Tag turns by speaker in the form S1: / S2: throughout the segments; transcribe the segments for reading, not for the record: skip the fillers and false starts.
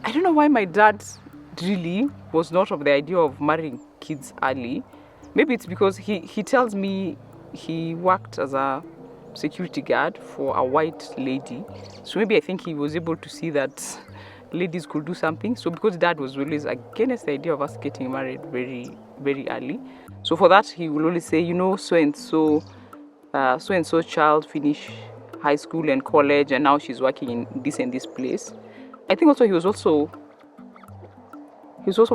S1: I don't know why my dad really was not of the idea of marrying kids early. Maybe it's because he tells me he worked as a security guard for a white lady. So maybe I think he was able to see that ladies could do something. So because dad was always against the idea of us getting married very, very early. So for that, he will always say, you know, so and so child finish high school and college, and now she's working in this and this place. I think also he was also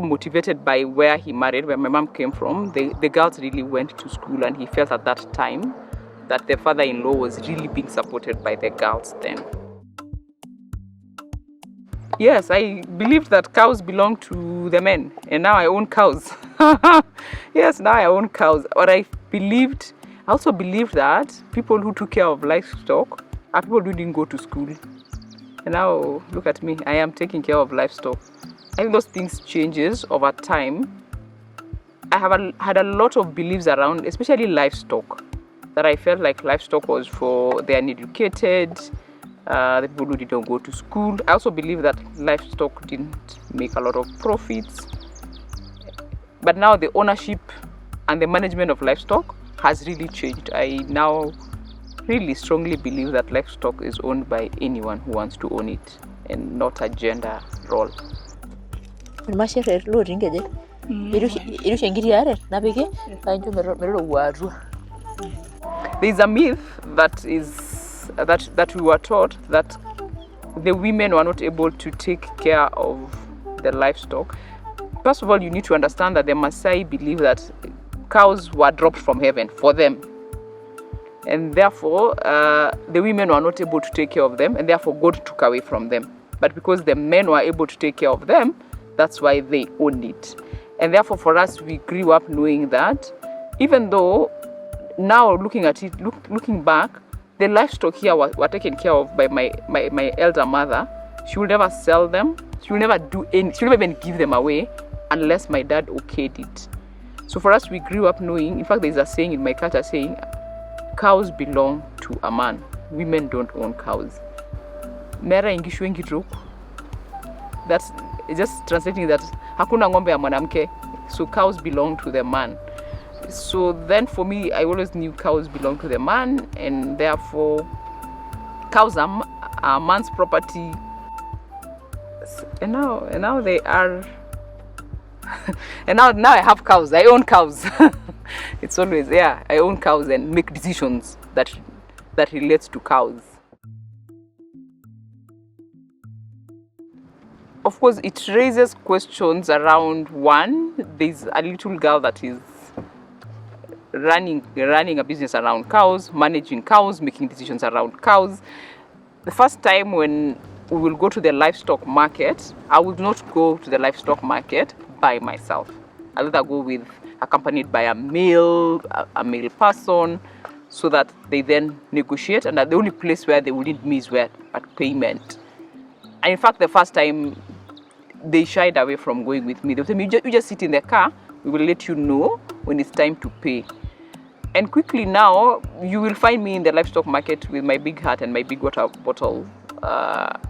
S1: motivated by where he married, where my mom came from. The girls really went to school, and he felt at that time that the father-in-law was really being supported by the girls then. Yes, I believed that cows belong to the men, and now I own cows. Yes, now I own cows. But I also believed that people who took care of livestock are people who didn't go to school. And now, look at me, I am taking care of livestock. I think those things changes over time. I have had a lot of beliefs around, especially livestock, that I felt like livestock was for the uneducated, the people who didn't go to school. I also believe that livestock didn't make a lot of profits. But now the ownership and the management of livestock has really changed. I now really strongly believe that livestock is owned by anyone who wants to own it and not a gender role.
S2: There's
S1: a myth that we were taught that the women were not able to take care of the livestock. First of all, you need to understand that the Maasai believe that cows were dropped from heaven for them, and therefore the women were not able to take care of them, and therefore God took away from them. But because the men were able to take care of them, that's why they owned it. And therefore for us, we grew up knowing that, even though now looking at it, looking back, the livestock here were taken care of by my elder mother. She will never sell them. She will never she will never even give them away unless my dad okayed it. So for us, we grew up knowing, in fact, there's a saying in my culture saying, cows belong to a man. Women don't own cows. Mera ingishu engitruk. That's just translating that hakuna ng'ombe ya mwanamke. So cows belong to the man. So then for me, I always knew cows belong to the man, and therefore cows are man's property. And now they are and now I have cows. I own cows. It's always, I own cows and make decisions that relates to cows. Of course, it raises questions around, one, there's a little girl that is running a business around cows, managing cows, making decisions around cows. The first time when we will go to the livestock market, I will not go to the livestock market by myself. I'll either go accompanied by a male person, so that they then negotiate, and that the only place where they will need me is where at payment. And in fact, the first time they shied away from going with me. They told me, you just sit in the car, we will let you know when it's time to pay. And quickly now, you will find me in the livestock market with my big hat and my big water bottle.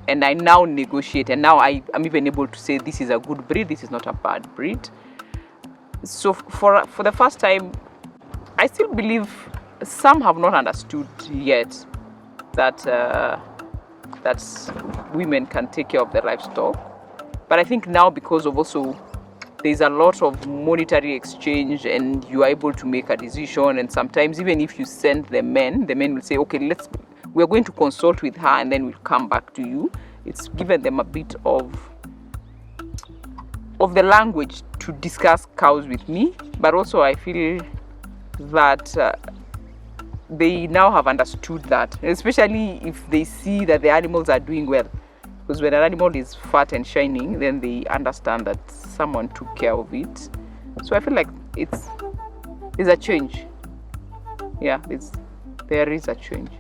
S1: And I now negotiate, and now I'm even able to say this is a good breed, this is not a bad breed. So for the first time, I still believe some have not understood yet that women can take care of the livestock. But I think now, because of also there's a lot of monetary exchange, and you are able to make a decision, and sometimes even if you send the men will say, okay, we're going to consult with her and then we'll come back to you. It's given them a bit of the language to discuss cows with me, but also I feel that they now have understood that, especially if they see that the animals are doing well. Because when an animal is fat and shining, then they understand that someone took care of it. So I feel like it's a change. Yeah, there is a change.